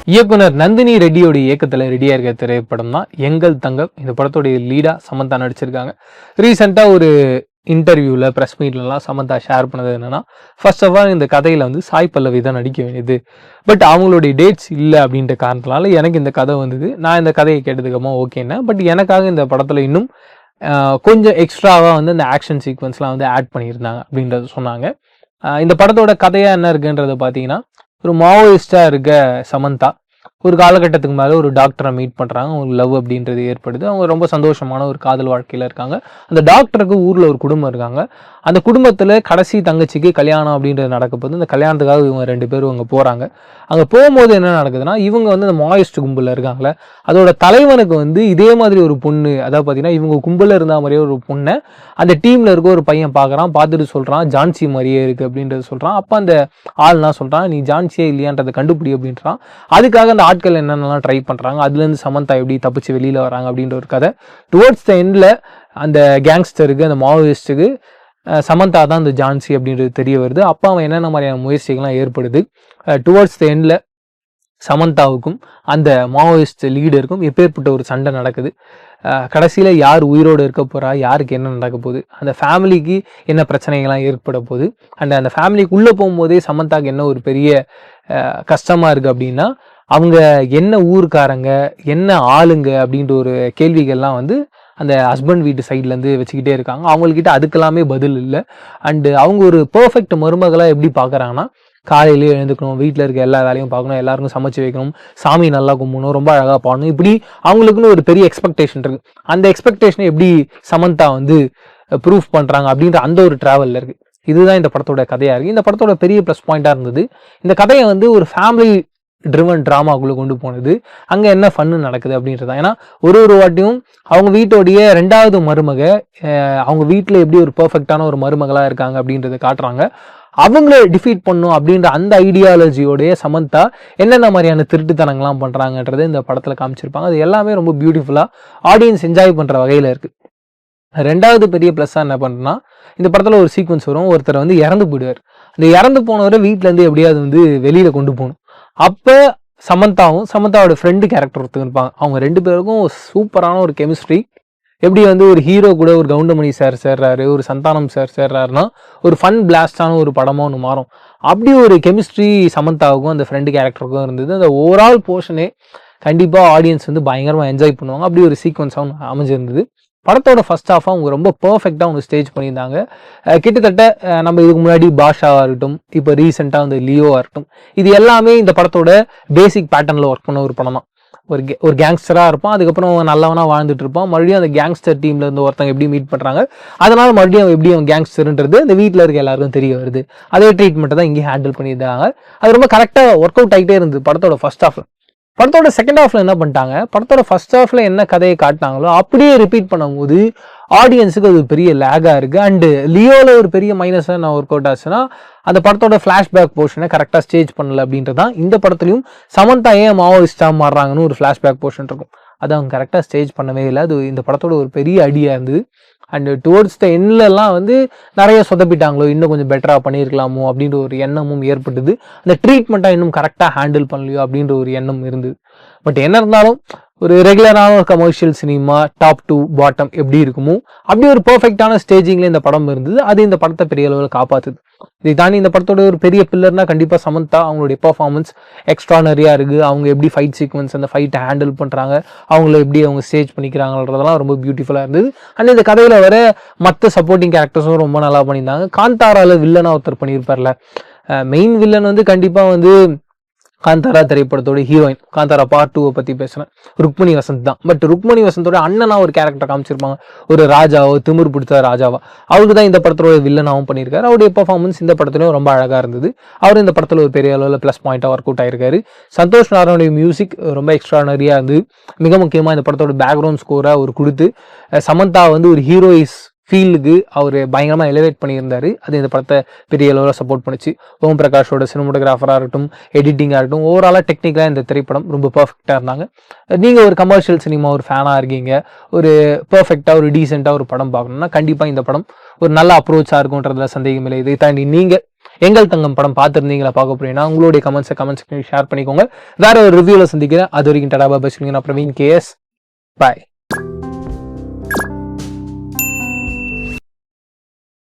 இயக்குனர் நந்தினி ரெட்டியோட இயக்கத்தில் ரெடியாக இருக்க திரைப்படம் தான் எங்கள் தங்கம். இந்த படத்தோடைய லீடாக சமந்தா நடிச்சிருக்காங்க. ரீசெண்டாக ஒரு இன்டர்வியூவில் ப்ரெஸ் மீட்லலாம் சமந்தா ஷேர் பண்ணது என்னென்னா, ஃபர்ஸ்ட் ஆஃப் ஆல் இந்த கதையில் வந்து சாய் பல்லவி தான் நடிக்க வேண்டியது, பட் அவங்களுடைய டேட்ஸ் இல்லை அப்படின்ற காரணத்தினால எனக்கு இந்த கதை வந்தது. நான் இந்த கதையை கேட்டதுக்கப்புறமா ஓகேன்னா, பட் எனக்காக இந்த படத்தில் இன்னும் கொஞ்சம் எக்ஸ்ட்ராவாக வந்து இந்த ஆக்ஷன் சீக்வன்ஸ்லாம் வந்து ஆட் பண்ணியிருந்தாங்க அப்படின்றத சொன்னாங்க. இந்த படத்தோட கதையாக என்ன இருக்குன்றதை பார்த்தீங்கன்னா, ஒரு மாவோயிஸ்டாக இருக்க சமந்தா ஒரு காலகட்டத்துக்கு மேலே ஒரு டாக்டரை மீட் பண்ணுறாங்க. அவங்க லவ் அப்படின்றது ஏற்படுது. அவங்க ரொம்ப சந்தோஷமான ஒரு காதல் வாழ்க்கையில் இருக்காங்க. அந்த டாக்டருக்கு ஊரில் ஒரு குடும்பம் இருக்காங்க. அந்த குடும்பத்தில் கடைசி தங்கச்சிக்கு கல்யாணம் அப்படின்றது நடக்க போது இந்த கல்யாணத்துக்காக இவங்க 2 பேரும் அங்கே போகிறாங்க. அங்கே போகும்போது என்ன நடக்குதுன்னா, இவங்க வந்து அந்த மாவோயிஸ்ட் கும்பலில் இருக்காங்களே, அதோட தலைவனுக்கு வந்து இதே மாதிரி ஒரு பொண்ணு, அதாவது பார்த்தீங்கன்னா இவங்க கும்பலில் இருந்த மாதிரியே ஒரு பொண்ணை அந்த டீமில் இருக்க ஒரு பையன் பார்க்குறான். பார்த்துட்டு சொல்கிறான் ஜான்சி மாதிரியே இருக்குது அப்படின்றது சொல்கிறான். அப்போ அந்த ஆள்னா சொல்கிறான், நீ ஜான்சியே இல்லையான்றதை கண்டுபிடி அப்படின்றான். அதுக்காக அந்த ஆட்கள் என்னென்னலாம் ட்ரை பண்ணுறாங்க, அதுலேருந்து சமந்தா எப்படி தப்பிச்சு வெளியில் வராங்க அப்படின்ற ஒரு கதை. டுவர்ட்ஸ் த எண்டில் அந்த கேங்ஸ்டருக்கு, அந்த மாவோயிஸ்ட்டுக்கு சமந்தா தான் அந்த ஜான்சி அப்படின்றது தெரிய வருது. அப்போ அவன் என்னென்ன மாதிரியான முயற்சிகள்லாம் ஏற்படுது. டுவர்ட்ஸ் த எண்டில் சமந்தாவுக்கும் அந்த மாவோயிஸ்ட் லீடருக்கும் எப்பேற்பட்ட ஒரு சண்டை நடக்குது. கடைசியில் யார் உயிரோடு இருக்க போகிறா, யாருக்கு என்ன நடக்க போகுது, அந்த ஃபேமிலிக்கு என்ன பிரச்சனைகள்லாம் ஏற்பட போகுது, அண்ட் அந்த ஃபேமிலிக்குள்ளே போகும்போதே சமந்தாவுக்கு என்ன ஒரு பெரிய கஷ்டமாக இருக்குது அப்படின்னா, அவங்க என்ன ஊருக்காரங்க, என்ன ஆளுங்க அப்படின்ற ஒரு கேள்விகள்லாம் வந்து அந்த ஹஸ்பண்ட் வீட்டு சைட்லேருந்து வச்சுக்கிட்டே இருக்காங்க. அவங்கக்கிட்ட அதுக்கெல்லாமே பதில் இல்லை. அண்டு அவங்க ஒரு பர்ஃபெக்ட் மருமகளாக எப்படி பார்க்குறாங்கன்னா, காலையிலேயே எழுந்துக்கணும், வீட்டில் இருக்க எல்லா வேலையும் பார்க்கணும், எல்லாருக்கும் சமைச்சு வைக்கணும், சாமி நல்லா கும்பிடணும், ரொம்ப அழகாக பாடணும், இப்படி அவங்களுக்குன்னு ஒரு பெரிய எக்ஸ்பெக்டேஷன் இருக்குது. அந்த எக்ஸ்பெக்டேஷனை எப்படி சமந்தா வந்து ப்ரூஃப் பண்ணுறாங்க அப்படின்ற அந்த ஒரு ட்ராவலில் இருக்குது. இதுதான் இந்த படத்தோட கதையாக இருக்குது. இந்த படத்தோட பெரிய ப்ளஸ் பாயிண்ட்டாக இருந்தது, இந்த கதையை வந்து ஒரு ஃபேமிலி ட்ரிவன் ட்ராமாக்குள்ளே கொண்டு போனது. அங்கே என்ன ஃபன்னு நடக்குது அப்படின்றதான். ஏன்னா ஒரு வாட்டியும் அவங்க வீட்டோடைய 2வது மருமக அவங்க வீட்டில் எப்படி ஒரு பர்ஃபெக்டான ஒரு மருமகளாக இருக்காங்க அப்படின்றத காட்டுறாங்க. அவங்கள டிஃபீட் பண்ணும் அப்படின்ற அந்த ஐடியாலஜியோடைய சமந்தா என்னென்ன மாதிரியான திருட்டுத்தனங்கள்லாம் பண்ணுறாங்கன்றதை இந்த படத்தில் காமிச்சிருப்பாங்க. அது எல்லாமே ரொம்ப பியூட்டிஃபுல்லாக ஆடியன்ஸ் என்ஜாய் பண்ணுற வகையில் இருக்குது. 2வது பெரிய ப்ளஸ்ஸாக என்ன பண்ணுறேன்னா, இந்த படத்தில் ஒரு சீக்வன்ஸ் வரும், ஒருத்தர் வந்து இறந்து போயிடுவார். அந்த இறந்து போனவரை வீட்டிலேருந்து எப்படியாவது வந்து வெளியில் கொண்டு போகணும். அப்போ சமந்தாவோட ஃப்ரெண்டு கேரக்டர் ஒருத்தர் இருப்பாங்க. அவங்க 2 பேருக்கும் சூப்பரான ஒரு கெமிஸ்ட்ரி. எப்படி வந்து ஒரு ஹீரோ கூட ஒரு கவுண்டமணி சார் சேர்றாரு, ஒரு சந்தானம் சார் சேர்றாருன்னா ஒரு ஃபன் பிளாஸ்டான ஒரு படமாக ஒன்று மாறும். அப்படி ஒரு கெமிஸ்ட்ரி சமந்தாவுக்கும் அந்த ஃப்ரெண்டு கேரக்டருக்கும் இருந்தது. அந்த ஓவரால் போர்ஷனே கண்டிப்பாக ஆடியன்ஸ் வந்து பயங்கரமாக என்ஜாய் பண்ணுவாங்க. அப்படி ஒரு சீக்வன்ஸாக அமைஞ்சிருந்தது. படத்தோட ஃபர்ஸ்ட் ஹாஃபாக அவங்க ரொம்ப பர்ஃபெக்டாக அவங்க ஸ்டேஜ் பண்ணியிருந்தாங்க. கிட்டத்தட்ட நம்ம இதுக்கு முன்னாடி பாஷாவாக இருக்கட்டும், இப்போ ரீசெண்டாக வந்து லியோவாக இருக்கட்டும், இது எல்லாமே இந்த படத்தோட பேசிக் பேட்டர்னில் ஒர்க் பண்ண ஒரு படம் தான். ஒரு கேங்ஸ்டராக இருப்பான், அதுக்கப்புறம் நல்லவனாக வாழ்ந்துட்டு இருப்பான், மறுபடியும் அந்த கேங்ஸ்டர் டீமில் இருந்து ஒருத்தங்க எப்படி மீட் பண்ணுறாங்க, அதனால் மறுபடியும் எப்படி அவன் கேங்ஸ்டர்ன்றது இந்த வீட்டில் இருக்க எல்லாருக்கும் தெரிய வருது. அதே ட்ரீட்மெண்ட்டை தான் இங்கே ஹேண்டில் பண்ணியிருந்தாங்க. அது ரொம்ப கரெக்டாக ஒர்க் அவுட் ஆகிட்டே இருந்தது படத்தோட ஃபர்ஸ்ட் ஹாஃபில். படத்தோட செகண்ட் ஹாஃபில் என்ன பண்ணிட்டாங்க, படத்தோட ஃபர்ஸ்ட் ஹாஃபில் என்ன கதையை காட்டினாங்களோ அப்படியே ரிப்பீட் பண்ணும்போது ஆடியன்ஸுக்கு அது பெரிய லேகாக இருக்குது. அண்டு லியோவில் ஒரு பெரிய மைனஸாக நான் ஒர்க் அவுட் ஆச்சுன்னா, அந்த படத்தோட ஃப்ளாஷ்பேக் போர்ஷனை கரெக்டாக ஸ்டேஜ் பண்ணல அப்படின்றதான். இந்த படத்துலையும் சமந்தா ஏன் மாவோயிஸ்டாக மாறுறாங்கன்னு ஒரு ஃப்ளாஷ்பேக் போர்ஷன் இருக்கும், அதை அவங்க கரெக்டாக ஸ்டேஜ் பண்ணவே இல்லை. அது இந்த படத்தோட ஒரு பெரிய அடியாக இருந்தது. அண்டு டுவர்ட்ஸ் த எண்ட்லலாம் வந்து நிறைய சொதப்பிட்டாங்களோ, இன்னும் கொஞ்சம் பெட்டராக பண்ணியிருக்கலாமோ அப்படின்ற ஒரு எண்ணமும் ஏற்பட்டது. அந்த ட்ரீட்மெண்ட்டாக இன்னும் கரெக்டாக ஹேண்டில் பண்ணலையோ அப்படின்ற ஒரு எண்ணம் இருந்தது. பட் என்ன இருந்தாலும் ஒரு ரெகுலரான commercial cinema top to bottom எப்படி இருக்குமோ அப்படி ஒரு பர்ஃபெக்டான ஸ்டேஜிங்கில் இந்த படம் இருந்தது. அது இந்த படத்தை பெரிய அளவில் காப்பாற்றுது. இதை தாண்டி இந்த படத்தோட ஒரு பெரிய பில்லர்னா கண்டிப்பாக சமந்தா. அவங்களுடைய பர்ஃபார்மன்ஸ் எக்ஸ்ட்ரானரியாக இருக்குது. அவங்க எப்படி ஃபைட் சீக்வன்ஸ் அந்த ஃபைட்டை ஹேண்டில் பண்ணுறாங்க, அவங்கள எப்படி அவங்க ஸ்டேஜ் பண்ணிக்கிறாங்கன்றதெல்லாம் ரொம்ப பியூட்டிஃபுல்லாக இருந்தது. அண்ட் இந்த கதையில் வர மற்ற சப்போர்ட்டிங் கேரக்டர்ஸும் ரொம்ப நல்லா பண்ணியிருந்தாங்க. காந்தாராவில் வில்லனாக ஒருத்தர் பண்ணியிருப்பார்ல, மெயின் வில்லன் வந்து கண்டிப்பாக வந்து காந்தாரா திரைப்படத்தோட ஹீரோயின், காந்தாரா பார்ட் 2 பற்றி பேசுகிறேன், ருக்மணி வசந்த் தான். பட் ருக்மணி வசந்தோட அண்ணனா ஒரு கேரக்டர் காமிச்சிருப்பாங்க, ஒரு ராஜாவோ, திமிர் பிடிச்ச ராஜாவா. அவருக்கு தான் இந்த படத்தோட வில்லனாகவும் பண்ணியிருக்காரு. அவருடைய பெர்ஃபார்மன்ஸ் இந்த படத்துலையும் ரொம்ப அழகாக இருந்தது. அவர் இந்த படத்தில் ஒரு பெரிய அளவில் ப்ளஸ் பாயிண்ட்டாக ஒர்க் அவுட் ஆகிருக்காரு. சந்தோஷ் நாராயணுடைய மியூசிக் ரொம்ப எக்ஸ்ட்ரானரியாக இருந்தது. மிக முக்கியமாக இந்த படத்தோட பேக்ரவுண்ட் ஸ்கோராக ஒரு கொடுத்து சமந்தா வந்து ஒரு ஹீரோயிஸ் ஃபீல்டுக்கு அவர் பயங்கரமாக எலிவேட் பண்ணியிருந்தார். அது இந்த படத்தை பெரிய அளவில் சப்போர்ட் பண்ணிச்சு. ஓம் பிரகாஷோட சினிமோட்டோகிராஃபராக இருக்கட்டும், எடிட்டிங்காக இருக்கட்டும், ஓவராலாக டெக்னிக்கலாக இந்த திரைப்படம் ரொம்ப பர்ஃபெக்டாக இருந்தாங்க. நீங்கள் ஒரு கமர்ஷியல் சினிமா ஒரு ஃபேனாக இருக்கீங்க, ஒரு பர்ஃபெக்டாக ஒரு டீசெண்டாக ஒரு படம் பார்க்கணும்னா கண்டிப்பாக இந்த படம் ஒரு நல்ல அப்ரோச்சாக இருக்கும்ன்றதுல சந்தேகம் இல்லை. இதை தாண்டி நீங்கள் எங்கள் தங்கம் படம் பார்த்துருந்தீங்களா, பார்க்க போறீங்கன்னா உங்களுடைய கமெண்ட்ஸ் ஷேர் பண்ணிக்கோங்க. வேற ஒரு ரிவ்யூவில் சந்திக்கிறேன். அது வரைக்கும் டடா பாய் சொல்லுங்க. நான் பிரவீன் KS. பாய்.